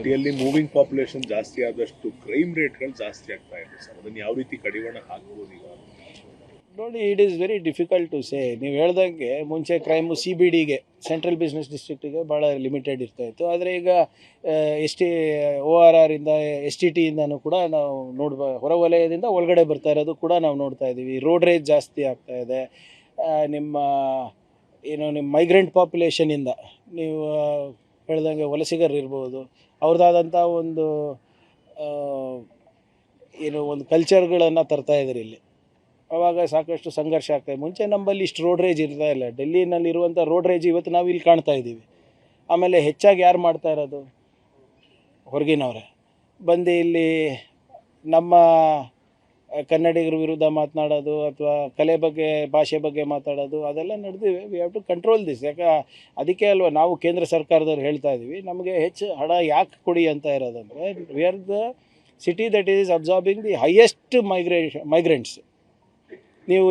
ಸಿಟಿಯಲ್ಲಿ moving population ಜಾಸ್ತಿ ಆದಷ್ಟು ಕ್ರೈಮ್ ರೇಟ್ಗಳು ಜಾಸ್ತಿ ಆಗ್ತಾ ಇದೆ ಸರ್. ಅದನ್ನು ಯಾವ ರೀತಿ ಕಡಿವಾಣ ಹಾಕ್ಬೋದು ಈಗ? ನೋಡಿ, it is very difficult to say. ನೀವು ಹೇಳ್ದಂಗೆ ಮುಂಚೆ ಕ್ರೈಮು CBDಗೆ, ಸೆಂಟ್ರಲ್ ಬಿಸ್ನೆಸ್ ಡಿಸ್ಟ್ರಿಕ್ಟಿಗೆ ಭಾಳ ಲಿಮಿಟೆಡ್ ಇರ್ತಾಯಿತ್ತು. ಆದರೆ ಈಗ ORR ಇಂದ STT ಇಂದನೂ ಕೂಡ ನಾವು ಹೊರವಲಯದಿಂದ ಒಳಗಡೆ ಬರ್ತಾ ಇರೋದು ಕೂಡ ನಾವು ನೋಡ್ತಾ ಇದ್ದೀವಿ. ರೋಡ್ ರೇಜ್ ಜಾಸ್ತಿ ಆಗ್ತಾ ಇದೆ. ನಿಮ್ಮ ಮೈಗ್ರೆಂಟ್ ಪಾಪ್ಯುಲೇಷನಿಂದ ನೀವು ಹೇಳ್ದಂಗೆ ವಲಸಿಗರು ಇರ್ಬೋದು, ಅವ್ರದ್ದಾದಂಥ ಒಂದು ಕಲ್ಚರ್ಗಳನ್ನು ತರ್ತಾ ಇದ್ದಾರೆ ಇಲ್ಲಿ. ಆವಾಗ ಸಾಕಷ್ಟು ಸಂಘರ್ಷ ಆಗ್ತಾಯಿದೆ. ಮುಂಚೆ ನಮ್ಮಲ್ಲಿ ಇಷ್ಟು ರೋಡ್ ರೇಜ್ ಇರ್ತಾ ಇಲ್ಲ. ಡೆಲ್ಲಿನಲ್ಲಿರುವಂಥ ರೋಡ್ ರೇಜ್ ಇವತ್ತು ನಾವು ಇಲ್ಲಿ ಕಾಣ್ತಾ ಇದ್ದೀವಿ. ಆಮೇಲೆ ಹೆಚ್ಚಾಗಿ ಯಾರು ಮಾಡ್ತಾ ಇರೋದು? ಹೊರಗಿನವರೇ ಬಂದು ಇಲ್ಲಿ ನಮ್ಮ ಕನ್ನಡಿಗರ ವಿರುದ್ಧ ಮಾತನಾಡೋದು ಅಥವಾ ಕಲೆ ಬಗ್ಗೆ, ಭಾಷೆ ಬಗ್ಗೆ ಮಾತಾಡೋದು, ಅದೆಲ್ಲ ನಡೆದಿವೆ. We have to control this. ಅದಕ್ಕೆ ಅಲ್ವಾ ನಾವು ಕೇಂದ್ರ ಸರ್ಕಾರದವ್ರು ಹೇಳ್ತಾ ಇದ್ದೀವಿ, ನಮಗೆ ಹೆಚ್ಚು ಹಣ ಯಾಕೆ ಕೊಡಿ ಅಂತ ಇರೋದಂದರೆ, we are the city that is absorbing the highest migrants.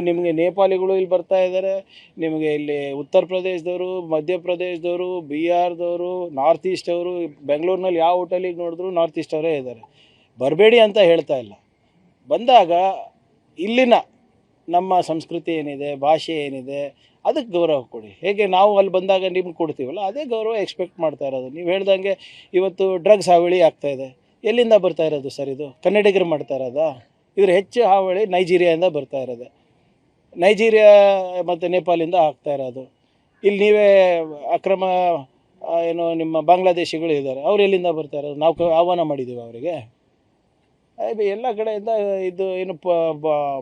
ನಿಮಗೆ ನೇಪಾಳಿಗಳು ಇಲ್ಲಿ ಬರ್ತಾ ಇದ್ದಾರೆ, ನಿಮಗೆ ಇಲ್ಲಿ ಉತ್ತರ ಪ್ರದೇಶದವರು, ಮಧ್ಯಪ್ರದೇಶದವರು, ಬಿಹಾರದವರು, ನಾರ್ತ್ ಈಸ್ಟ್ ಅವರು. ಬೆಂಗಳೂರಿನಲ್ಲಿ ಯಾವ ಹೋಟೆಲಿಗೆ ನೋಡಿದ್ರು ನಾರ್ತ್ ಈಸ್ಟ್ ಅವರೇ ಇದ್ದಾರೆ. ಬರಬೇಡಿ ಅಂತ ಹೇಳ್ತಾ ಇಲ್ಲ. ಬಂದಾಗ ಇಲ್ಲಿನ ನಮ್ಮ ಸಂಸ್ಕೃತಿ ಏನಿದೆ, ಭಾಷೆ ಏನಿದೆ, ಅದಕ್ಕೆ ಗೌರವ ಕೊಡಿ. ಹೇಗೆ ನಾವು ಅಲ್ಲಿ ಬಂದಾಗ ನಿಮ್ಗೆ ಕೊಡ್ತೀವಲ್ಲ, ಅದೇ ಗೌರವ ಎಕ್ಸ್ಪೆಕ್ಟ್ ಮಾಡ್ತಾ ಇರೋದು. ನೀವು ಹೇಳ್ದಂಗೆ ಇವತ್ತು ಡ್ರಗ್ಸ್ ಹಾವಳಿ ಆಗ್ತಾಯಿದೆ. ಎಲ್ಲಿಂದ ಬರ್ತಾ ಇರೋದು ಸರ್? ಇದು ಕನ್ನಡಿಗರು ಮಾಡ್ತಾ ಇರೋದಾ? ಇದ್ರ ಹೆಚ್ಚು ಹಾವಳಿ ನೈಜೀರಿಯಾದಿಂದ ಬರ್ತಾ ಇರೋದು. ನೈಜೀರಿಯಾ ಮತ್ತು ನೇಪಾಳಿಂದ ಆಗ್ತಾ ಇರೋದು. ಇಲ್ಲಿ ನೀವೇ ಅಕ್ರಮ ನಿಮ್ಮ ಬಾಂಗ್ಲಾದೇಶಿಗಳು ಇದ್ದಾರೆ, ಅವ್ರು ಎಲ್ಲಿಂದ ಬರ್ತಾ ಇರೋದು? ನಾವು ಆಹ್ವಾನ ಮಾಡಿದ್ದೀವಿ ಅವರಿಗೆ? ಎಲ್ಲ ಕಡೆಯಿಂದ ಇದು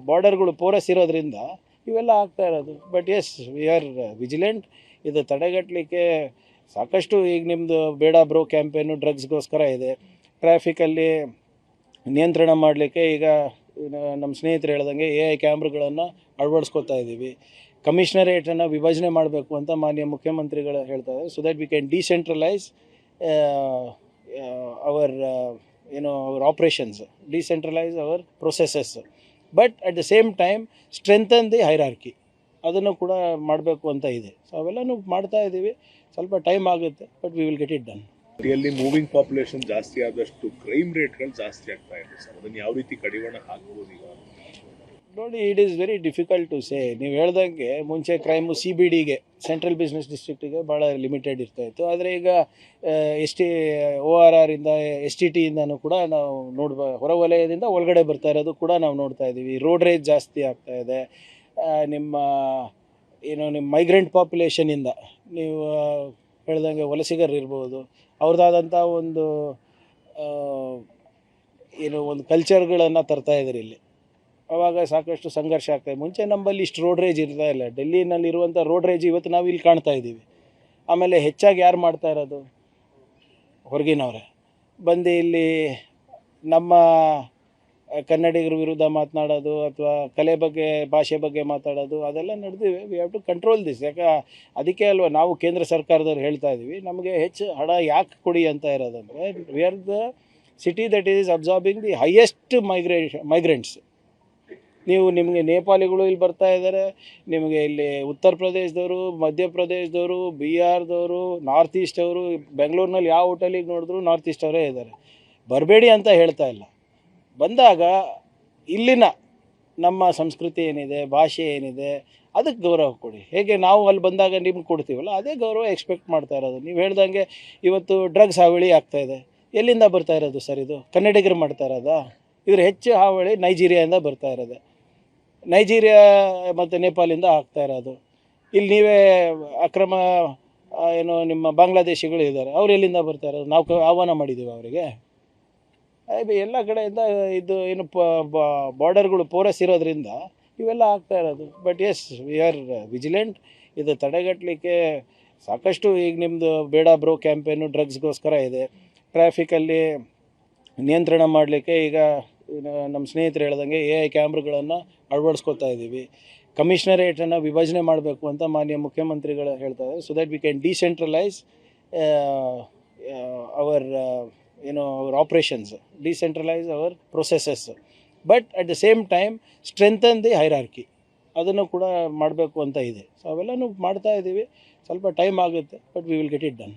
ಬಾರ್ಡರ್ಗಳು ಪೋರಸ್ ಇರೋದ್ರಿಂದ ಇವೆಲ್ಲ ಆಗ್ತಾ ಇರೋದು. But yes, we are vigilant. ಇದು ತಡೆಗಟ್ಟಲಿಕ್ಕೆ ಸಾಕಷ್ಟು ಈಗ ನಿಮ್ಮದು ಬೇಡ ಬ್ರೋ ಕ್ಯಾಂಪೇನು ಡ್ರಗ್ಸ್ಗೋಸ್ಕರ ಇದೆ. ಟ್ರಾಫಿಕಲ್ಲಿ ನಿಯಂತ್ರಣ ಮಾಡಲಿಕ್ಕೆ ಈಗ ನಮ್ಮ ಸ್ನೇಹಿತರು ಹೇಳ್ದಂಗೆ AI ಕ್ಯಾಮ್ರಾಗಳನ್ನು ಅಳವಡಿಸ್ಕೊತಾ ಇದ್ದೀವಿ. ಕಮಿಷನರೇಟನ್ನು ವಿಭಜನೆ ಮಾಡಬೇಕು ಅಂತ ಮಾನ್ಯ ಮುಖ್ಯಮಂತ್ರಿಗಳು ಹೇಳ್ತಾ ಇದ್ದಾರೆ. So that we can decentralise our operations, decentralise our processes, but at the same time strengthen the hierarchy. ಅದನ್ನು ಕೂಡ ಮಾಡಬೇಕು ಅಂತ ಇದೆ. ಸೊ ಅವೆಲ್ಲನೂ ಮಾಡ್ತಾ ಇದ್ದೀವಿ. ಸ್ವಲ್ಪ ಟೈಮ್ ಆಗುತ್ತೆ, but we will get it done. ಸಿಟಿಯಲ್ಲಿ ಮೂವಿಂಗ್ ಪಾಪ್ಯುಲೇಷನ್ ಜಾಸ್ತಿ ಆದಷ್ಟು ಕ್ರೈಮ್ ರೇಟ್ಗಳು ಜಾಸ್ತಿ ಆಗ್ತಾ ಇದೆ ಸರ್. ಅದನ್ನು ಯಾವ ರೀತಿ ಕಡಿವಾಣ ಹಾಕ್ಬೋದು ಈಗ? ನೋಡಿ, it is very difficult to say. ನೀವು ಹೇಳ್ದಂಗೆ ಮುಂಚೆ ಕ್ರೈಮು CBDಗೆ, ಸೆಂಟ್ರಲ್ ಬಿಸ್ನೆಸ್ ಡಿಸ್ಟ್ರಿಕ್ಟಿಗೆ ಭಾಳ ಲಿಮಿಟೆಡ್ ಇರ್ತಾಯಿತ್ತು. ಆದರೆ ಈಗ ORR ಇಂದ STT ಇಂದನೂ ಕೂಡ ನಾವು ಹೊರವಲಯದಿಂದ ಒಳಗಡೆ ಬರ್ತಾ ಇರೋದು ಕೂಡ ನಾವು ನೋಡ್ತಾ ಇದ್ದೀವಿ. ರೋಡ್ ರೇಜ್ ಜಾಸ್ತಿ ಆಗ್ತಾ ಇದೆ. ನಿಮ್ಮ ಮೈಗ್ರೆಂಟ್ ಪಾಪ್ಯುಲೇಷನಿಂದ ನೀವು ಹೇಳ್ದಂಗೆ ವಲಸಿಗರು ಇರ್ಬೋದು, ಅವ್ರದ್ದಾದಂಥ ಒಂದು ಕಲ್ಚರ್ಗಳನ್ನು ತರ್ತಾ ಇದ್ದಾರೆ ಇಲ್ಲಿ. ಆವಾಗ ಸಾಕಷ್ಟು ಸಂಘರ್ಷ ಆಗ್ತಾಯಿದೆ. ಮುಂಚೆ ನಮ್ಮಲ್ಲಿ ಇಷ್ಟು ರೋಡ್ ರೇಜ್ ಇರ್ತಾ ಇಲ್ಲ. ಡೆಲ್ಲಿನಲ್ಲಿರುವಂಥ ರೋಡ್ ರೇಜ್ ಇವತ್ತು ನಾವು ಇಲ್ಲಿ ಕಾಣ್ತಾ ಇದ್ದೀವಿ. ಆಮೇಲೆ ಹೆಚ್ಚಾಗಿ ಯಾರು ಮಾಡ್ತಾ ಇರೋದು? ಹೊರಗಿನವರೇ ಬಂದು ಇಲ್ಲಿ ನಮ್ಮ ಕನ್ನಡಿಗರ ವಿರುದ್ಧ ಮಾತನಾಡೋದು ಅಥವಾ ಕಲೆ ಬಗ್ಗೆ, ಭಾಷೆ ಬಗ್ಗೆ ಮಾತಾಡೋದು, ಅದೆಲ್ಲ ನಡೆದಿವೆ. We have to control this. ಅದಕ್ಕೆ ಅಲ್ವಾ ನಾವು ಕೇಂದ್ರ ಸರ್ಕಾರದವ್ರು ಹೇಳ್ತಾ ಇದ್ದೀವಿ, ನಮಗೆ ಹೆಚ್ಚು ಹಣ ಯಾಕೆ ಕೊಡಿ ಅಂತ ಇರೋದಂದರೆ, we are the city that is absorbing the highest migrants. ನಿಮಗೆ ನೇಪಾಳಿಗಳು ಇಲ್ಲಿ ಬರ್ತಾ ಇದ್ದಾರೆ, ನಿಮಗೆ ಇಲ್ಲಿ ಉತ್ತರ ಪ್ರದೇಶದವರು, ಮಧ್ಯಪ್ರದೇಶದವರು, ಬಿಹಾರದವರು, ನಾರ್ತ್ ಈಸ್ಟ್ ಅವರು. ಬೆಂಗಳೂರಿನಲ್ಲಿ ಯಾವ ಹೋಟೆಲಿಗೆ ನೋಡಿದ್ರು ನಾರ್ತ್ ಈಸ್ಟ್ ಅವರೇ ಇದ್ದಾರೆ. ಬರಬೇಡಿ ಅಂತ ಹೇಳ್ತಾ ಇಲ್ಲ. ಬಂದಾಗ ಇಲ್ಲಿನ ನಮ್ಮ ಸಂಸ್ಕೃತಿ ಏನಿದೆ, ಭಾಷೆ ಏನಿದೆ, ಅದಕ್ಕೆ ಗೌರವ ಕೊಡಿ. ಹೇಗೆ ನಾವು ಅಲ್ಲಿ ಬಂದಾಗ ನಿಮ್ಗೆ ಕೊಡ್ತೀವಲ್ಲ, ಅದೇ ಗೌರವ ಎಕ್ಸ್ಪೆಕ್ಟ್ ಮಾಡ್ತಾ ಇರೋದು. ನೀವು ಹೇಳ್ದಂಗೆ ಇವತ್ತು ಡ್ರಗ್ಸ್ ಹಾವಳಿ ಆಗ್ತಾಯಿದೆ. ಎಲ್ಲಿಂದ ಬರ್ತಾ ಇರೋದು ಸರ್? ಇದು ಕನ್ನಡಿಗರು ಮಾಡ್ತಾ ಇರೋದಾ? ಇದ್ರ ಹೆಚ್ಚು ಹಾವಳಿ ನೈಜೀರಿಯಾದಿಂದ ಬರ್ತಾ ಇರೋದು. ನೈಜೀರಿಯಾ ಮತ್ತು ನೇಪಾಳಿಂದ ಆಗ್ತಾ ಇರೋದು. ಇಲ್ಲಿ ನೀವೇ ಅಕ್ರಮ ನಿಮ್ಮ ಬಾಂಗ್ಲಾದೇಶಿಗಳು ಇದ್ದಾರೆ, ಅವ್ರು ಎಲ್ಲಿಂದ ಬರ್ತಾ ಇರೋದು? ನಾವು ಆಹ್ವಾನ ಮಾಡಿದ್ದೀವಿ ಅವರಿಗೆ? ಎಲ್ಲ ಕಡೆಯಿಂದ ಇದು ಬಾರ್ಡರ್ಗಳು ಪೋರಸ್ ಇರೋದ್ರಿಂದ ಇವೆಲ್ಲ ಆಗ್ತಾ ಇರೋದು. But yes, we are vigilant. ಇದು ತಡೆಗಟ್ಟಲಿಕ್ಕೆ ಸಾಕಷ್ಟು ಈಗ ನಿಮ್ಮದು ಬೇಡ ಬ್ರೋ ಕ್ಯಾಂಪೇನು ಡ್ರಗ್ಸ್ಗೋಸ್ಕರ ಇದೆ. ಟ್ರಾಫಿಕಲ್ಲಿ ನಿಯಂತ್ರಣ ಮಾಡಲಿಕ್ಕೆ ಈಗ ನಮ್ಮ ಸ್ನೇಹಿತರು ಹೇಳ್ದಂಗೆ AI ಕ್ಯಾಮ್ರಾಗಳನ್ನು ಅಳವಡಿಸ್ಕೊತಾ ಇದ್ದೀವಿ. ಕಮಿಷನರೇಟನ್ನು ವಿಭಜನೆ ಮಾಡಬೇಕು ಅಂತ ಮಾನ್ಯ ಮುಖ್ಯಮಂತ್ರಿಗಳು ಹೇಳ್ತಾ ಇದ್ದಾರೆ. So that we can decentralise our operations, decentralise our processes, but at the same time strengthen the hierarchy. ಅದನ್ನು ಕೂಡ ಮಾಡಬೇಕು ಅಂತ ಇದೆ. ಸೊ ಅವೆಲ್ಲನೂ ಮಾಡ್ತಾ ಇದ್ದೀವಿ. ಸ್ವಲ್ಪ ಟೈಮ್ ಆಗುತ್ತೆ, but we will get it done.